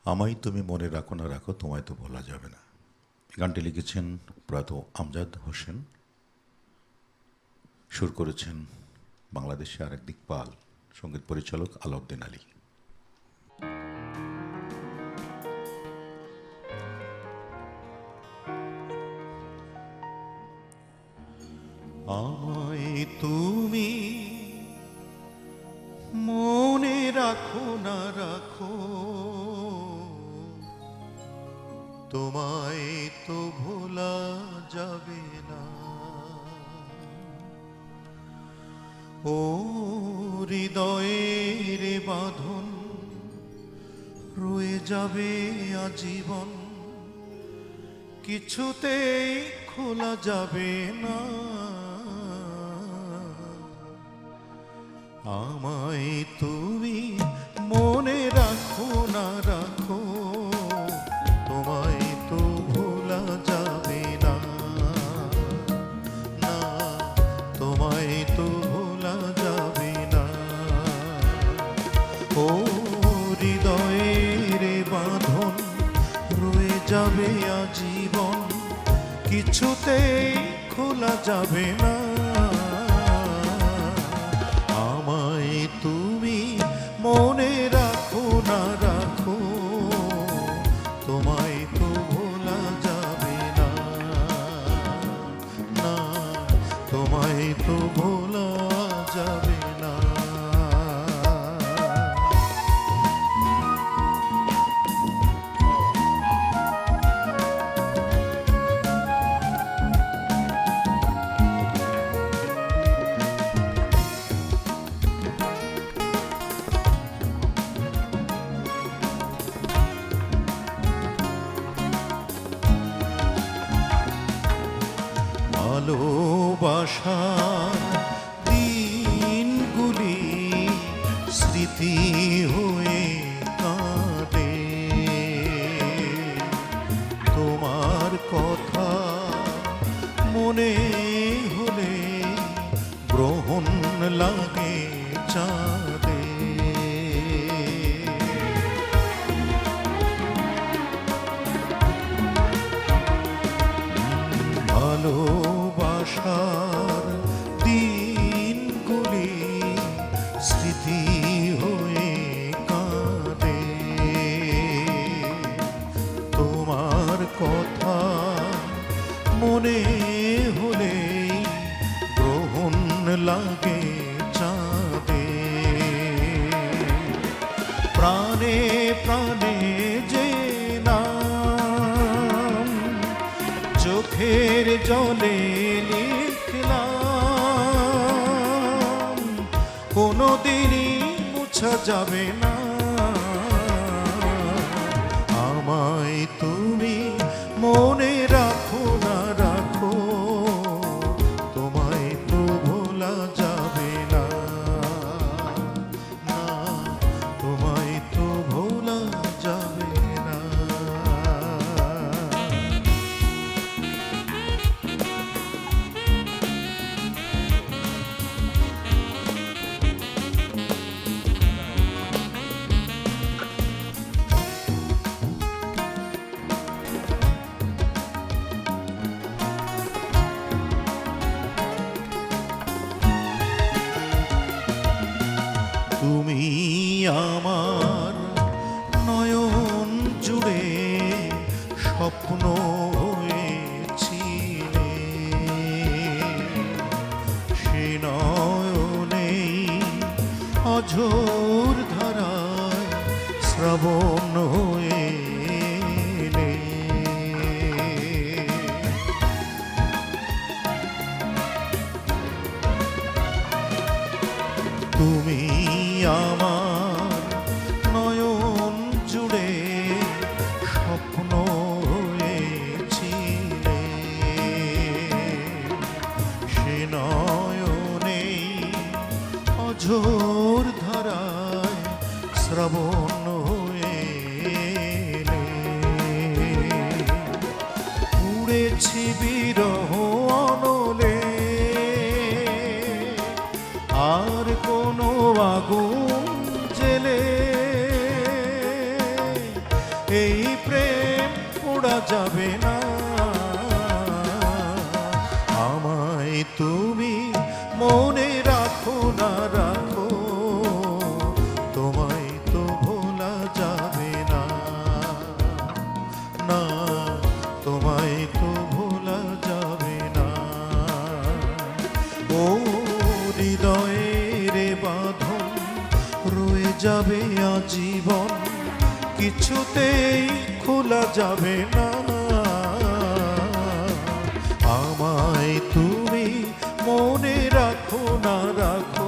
আমায় তুমি মনে রাখো না রাখো তোমায় তো ভোলা যাবে না। গানটি লিখেছেন প্রয়াত আমজাদ হোসেন, সুর করেছেন বাংলাদেশে আরেক দিকপাল সঙ্গীত পরিচালক আলাউদ্দিন আলী। আমায় তুমি মনে রাখো না রাখো তোমায় তো ভোলা যাবে না। ও হৃদয়ের বাঁধন রয়ে যাবে আজীবন, কিছুতেই খোলা যাবে না। আমায় তুমি মনে রাখো না রাখো তোমায় তো ভোলা যাবে না। না, তোমায় তো ভোলা যাবে না। ও হৃদয়ের বাঁধন রয়ে যাবে আজীবন, কিছুতেই খোলা যাবে না। আমায় তুমি মনে রাখো না রাখো তোমায় তো ভোলা যাবে না। না, তোমায় তো ভোলা যাবে না। ভালোবাসার দিনগুলি স্মৃতি হয়ে কাটে, তোমার কথা মনে হলে গ্রহণ লাগে চাঁদে। ভালোবাসার দিনগুলি স্মৃতি হয়ে কাঁদে, তোমার কথা মনে হলে গ্রহণ লাগে চাঁদে। প্রাণে প্রাণে যে নাম চোখের জলে লিখলাম, কোনোদিনই মুছা যাবে না। আমায় তুমি মনে রাখো না রাখো তোমায় তো ভোলা যাবে না। না, তোমায় তো ভোলা যাবে না। তুমি আমার নয়ন জুড়ে স্বপ্ন হয়েছিলে, সে নয়নেই অঝোর ধারায় শ্রাবণ হয়ে এলে। তুমি আমার নয়ন জুড়ে স্বপ্ন হয়েছিলে, সে নয়নেই অঝোর ধারায় শ্রাবণ হয়ে এলে। এই প্রেম পোড়া যাবে না। আমায় তুমি মনে রাখো না রাখো, তোমায় তো ভোলা যাবে না, না তোমায় তো ভোলা যাবে না। ও হৃদয়ের বাঁধন রয়ে যাবে আজীবন, কিছুতেই খোলা যাবে না। আমায় তুমি মনে রাখো না রাখো,